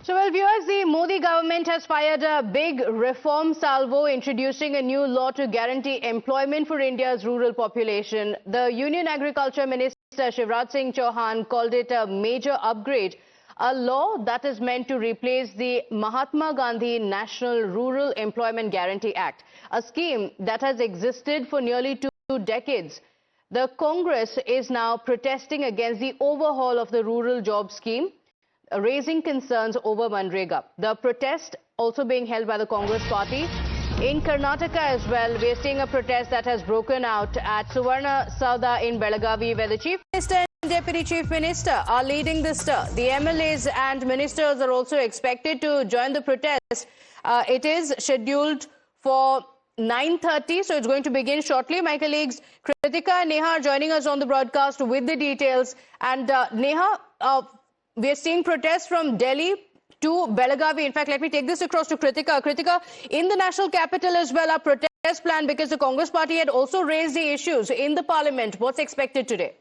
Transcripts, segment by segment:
So, well, viewers, the Modi government has fired a big reform salvo, introducing a new law to guarantee employment for India's rural population. The Union Agriculture Minister Shivraj Singh Chauhan called it a major upgrade, a law that is meant to replace the Mahatma Gandhi National Rural Employment Guarantee Act, a scheme that has existed for nearly 2 decades. The Congress is now protesting against the overhaul of the rural job scheme, raising concerns over Manrega. The protest also being held by the Congress party. In Karnataka as well, we are seeing a protest that has broken out at Suvarna Sauda in Belagavi, where the Chief Minister and Deputy Chief Minister are leading the stir. The MLAs and ministers are also expected to join the protest. It is scheduled for 9:30, so it's going to begin shortly. My colleagues Kritika and Neha are joining us on the broadcast with the details. And Neha, we are seeing protests from Delhi to Belagavi. In fact, let me take this across to Kritika. Kritika, in the national capital as well, a protest plan because the Congress party had also raised the issues in the parliament. What's expected today?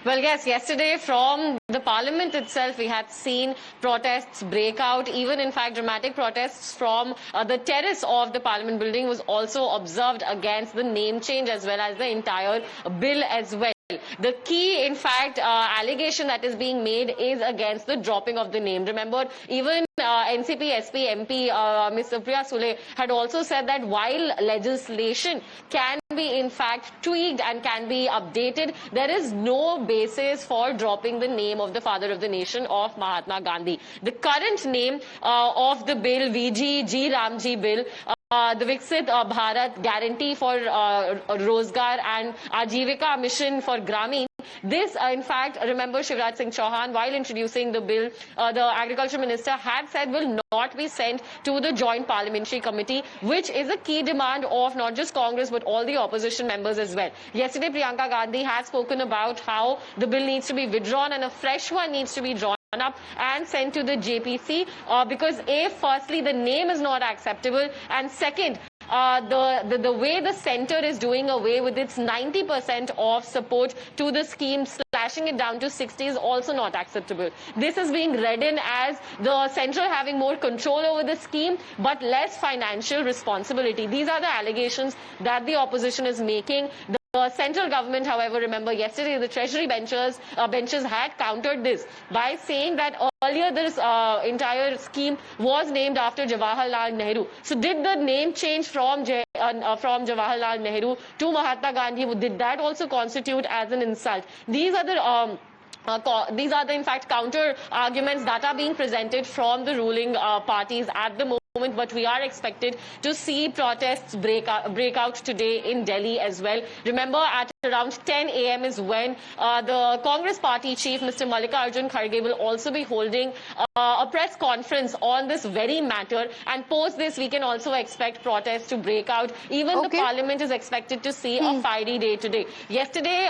Well, yes, yesterday from the parliament itself, we had seen protests break out. Even, in fact, dramatic protests from the terrace of the parliament building was also observed against the name change as well as the entire bill as well. The key, in fact, allegation that is being made is against the dropping of the name. Remember, even NCP, SP, MP, Ms. Supriya Sule had also said that while legislation can be, in fact, tweaked and can be updated, there is no basis for dropping the name of the father of the nation, of Mahatma Gandhi. The current name of the bill, VG G Ramji bill, the Viksit Bharat Guarantee for Rozgar and Ajivika Mission for Gramin. This, in fact, remember Shivraj Singh Chauhan, while introducing the bill, the Agriculture Minister had said will not be sent to the Joint Parliamentary Committee, which is a key demand of not just Congress but all the opposition members as well. Yesterday, Priyanka Gandhi had spoken about how the bill needs to be withdrawn and a fresh one needs to be drawn up and sent to the JPC because firstly, the name is not acceptable, and second, the way the centre is doing away with its 90% of support to the scheme, slashing it down to 60 is also not acceptable. This is being read in as the central having more control over the scheme but less financial responsibility. These are the allegations that the opposition is making. The central government, however, remember yesterday the Treasury benches had countered this by saying that earlier this entire scheme was named after Jawaharlal Nehru. So did the name change from Jawaharlal Nehru to Mahatma Gandhi, did that also constitute as an insult? These are the in fact counter arguments that are being presented from the ruling parties at the moment. But we are expected to see protests break out today in Delhi as well. Remember, at around 10 a.m. is when the Congress party chief, Mr. Mallikarjun Kharge, will also be holding a press conference on this very matter. And post this, we can also expect protests to break out. Even the parliament is expected to see a fiery day today. Yesterday,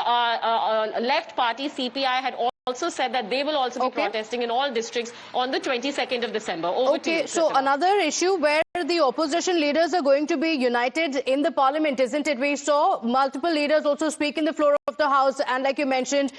left party CPI had also said that they will also be protesting in all districts on the 22nd of December. Over to you, so another issue where the opposition leaders are going to be united in the parliament, isn't it? We saw multiple leaders also speak in the floor of the House, and like you mentioned,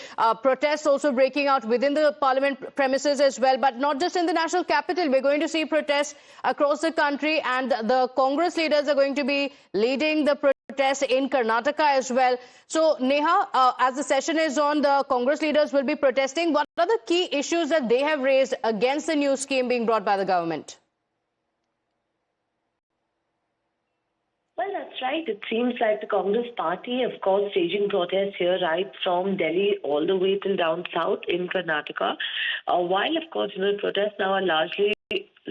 protests also breaking out within the parliament premises as well, but not just in the national capital. We're going to see protests across the country, and the Congress leaders are going to be leading the protests in Karnataka as well. So, Neha, as the session is on, the Congress leaders will be protesting. What are the key issues that they have raised against the new scheme being brought by the government? Well, that's right. It seems like the Congress party, of course, staging protests here right from Delhi all the way till down south in Karnataka. While, of course, protests now are largely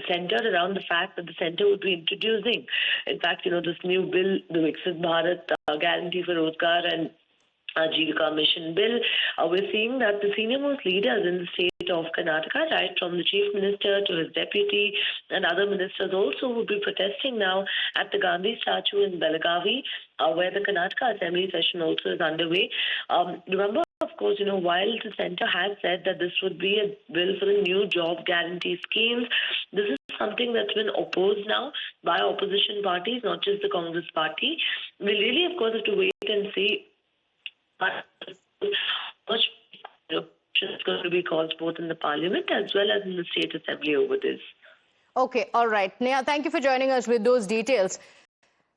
centered around the fact that the centre would be introducing, in fact, this new bill, the Viksit Bharat Guarantee for Rozgar and Ajivika Mission bill. We're seeing that the senior-most leaders in the state of Karnataka, right from the Chief Minister to his deputy and other ministers, also will be protesting now at the Gandhi statue in Belagavi, where the Karnataka Assembly session also is underway. Remember, of course, while the centre has said that this would be a bill for the new job guarantee schemes, this is something that's been opposed now by opposition parties, not just the Congress party. We really, of course, have to wait and see going to be caused both in the parliament as well as in the state assembly over this. Okay, all right. Neha, thank you for joining us with those details.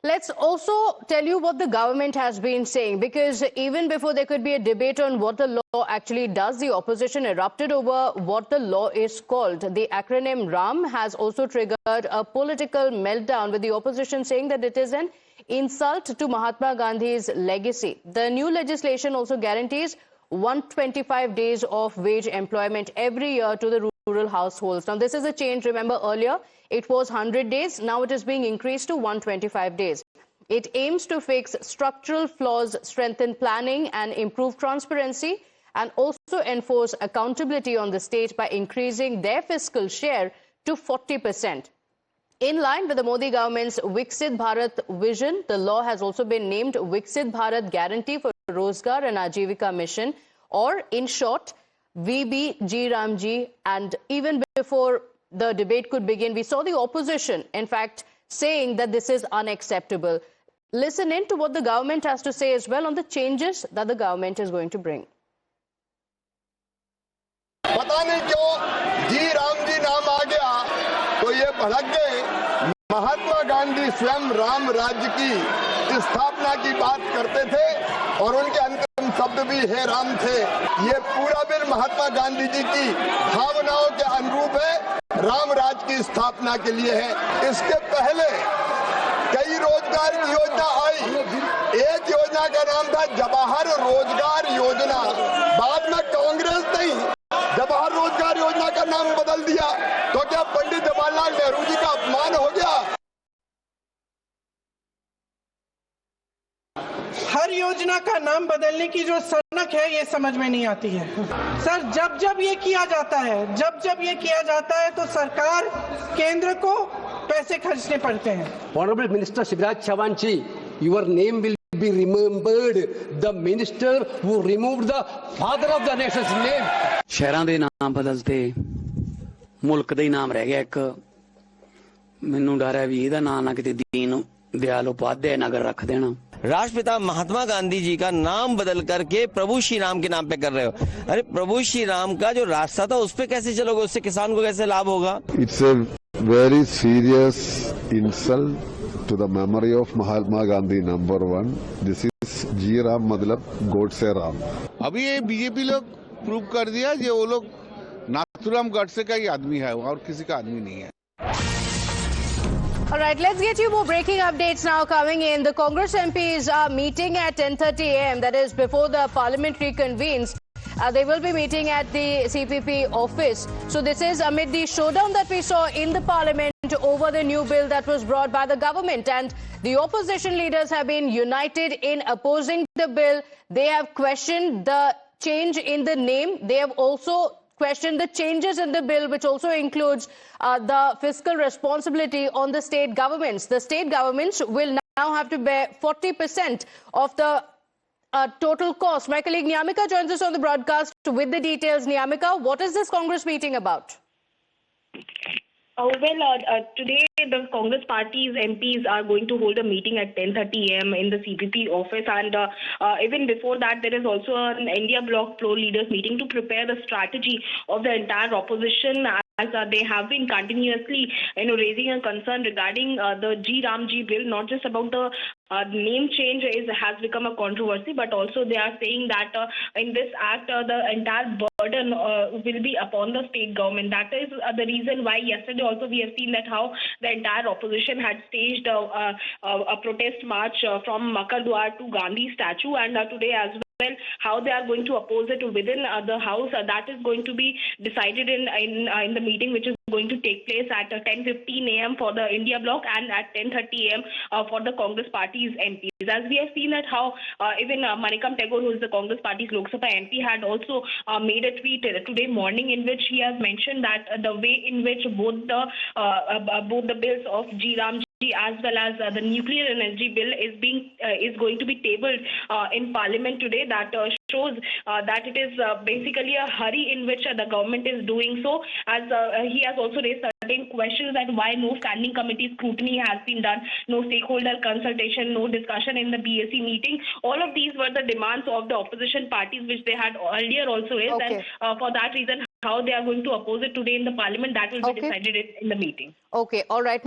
Let's also tell you what the government has been saying, because even before there could be a debate on what the law actually does, the opposition erupted over what the law is called. The acronym RAM has also triggered a political meltdown, with the opposition saying that it is an insult to Mahatma Gandhi's legacy. The new legislation also guarantees 125 days of wage employment every year to the rural households. Now, this is a change. Remember, earlier it was 100 days. Now it is being increased to 125 days. It aims to fix structural flaws, strengthen planning and improve transparency, and also enforce accountability on the state by increasing their fiscal share to 40%. In line with the Modi government's Viksit Bharat vision, the law has also been named Viksit Bharat Guarantee for Rozgar and Ajivika Mission, or in short, VBG Ramji. And even before the debate could begin, we saw the opposition, in fact, saying that this is unacceptable. Listen in to what the government has to say as well on the changes that the government is going to bring. पता नहीं क्यों जी राम जी नाम आ गया तो ये भड़क गए। महात्मा गांधी स्वयं राम राज्य की स्थापना की बात करते थे और उनके अंतिम शब्द भी हे राम थे। ये पूरा बिल महात्मा गांधी जी की भावनाओं के अनुरूप है, राम राज्य की स्थापना के लिए है। इसके पहले कई रोजगार की योजना आई। एक योजना का नाम था जवाहर रोजगार योजना, बाद में कांग्रेस नहीं जवाहर रोजगार योजना का नाम बदल दिया। तो क्या पंडित जवाहरलाल नेहरू जी का अपमान हो गया? हर योजना का नाम बदलने की जो सनक है ये समझ में नहीं आती है। सर, जब ये किया जाता है, जब ये किया जाता है तो सरकार केंद्र को पैसे खर्चने पड़ते हैं। Honorable Minister Shivraj Chauhan ji, your name will be remembered. The minister who removed the father of the nation's name. ਸ਼ਹਿਰਾਂ ਦੇ ਨਾਮ ਬਦਲਤੇ, ਮੁਲਕ ਦਾ ਹੀ ਨਾਮ ਰਹਿ ਗਿਆ ਇੱਕ। ਮੈਨੂੰ ਡਰ ਹੈ ਵੀ ਇਹਦਾ ਨਾਮ ਨਾ ਕਿਤੇ ਦੀਨ ਦਿਆਲ ਉਪਾਧਿਆਏ ਨਗਰ ਰੱਖ ਦੇਣਾ। राष्ट्रपिता महात्मा गांधी जी का नाम बदल करके प्रभु श्री राम के नाम पे कर रहे हो। अरे प्रभु श्री राम का जो रास्ता था उस पे कैसे चलोगे? उससे किसान को कैसे लाभ होगा? It's a very serious insult to the memory of Mahatma Gandhi, number one. This is G Ram मतलब गोडसे राम। अभी ये बीजेपी लोग प्रूव कर दिया ये वो लोग नाथुराम गोडसे का ही आदमी है और किसी का आदमी नहीं है। All right, let's get you more breaking updates now coming in. The Congress MPs are meeting at 10:30 a.m. That is before the parliament reconvenes. They will be meeting at the CPP office. So this is amid the showdown that we saw in the parliament over the new bill that was brought by the government. And the opposition leaders have been united in opposing the bill. They have questioned the change in the name. They have also questioned the changes in the bill, which also includes the fiscal responsibility on the state governments. The state governments will now have to bear 40% of the total cost. My colleague Niyamika joins us on the broadcast with the details. Niyamika, what is this Congress meeting about? Today the Congress Party's MPs are going to hold a meeting at 10:30 a.m. in the CPP office, and even before that there is also an India Bloc floor leaders meeting to prepare the strategy of the entire opposition, as they have been continuously raising a concern regarding the G Ramji bill. Not just about the name change has become a controversy, but also they are saying that in this act the entire burden will be upon the state government. That is the reason why yesterday also we have seen that how the entire opposition had staged a protest march from Makardwar to Gandhi statue, and today as well how they are going to oppose it within the house. That is going to be decided in the meeting, which is going to take place at 10:15 a.m. for the India Bloc and at 10:30 a.m. For the Congress Party's MPs. As we have seen that how even Manikam Tagore, who is the Congress Party's Lok Sabha MP, had also made a tweet today morning in which he has mentioned that the way in which both the bills of G Ramji as well as the nuclear energy bill is going to be tabled in Parliament today, that shows that it is basically a hurry in which the government is doing so, as he has also raised certain questions that why no standing committee scrutiny has been done, no stakeholder consultation, no discussion in the BSc meeting. All of these were the demands of the opposition parties, which they had earlier also raised, Okay. and for that reason, how they are going to oppose it today in the parliament, that will be decided in the meeting. Okay, all right.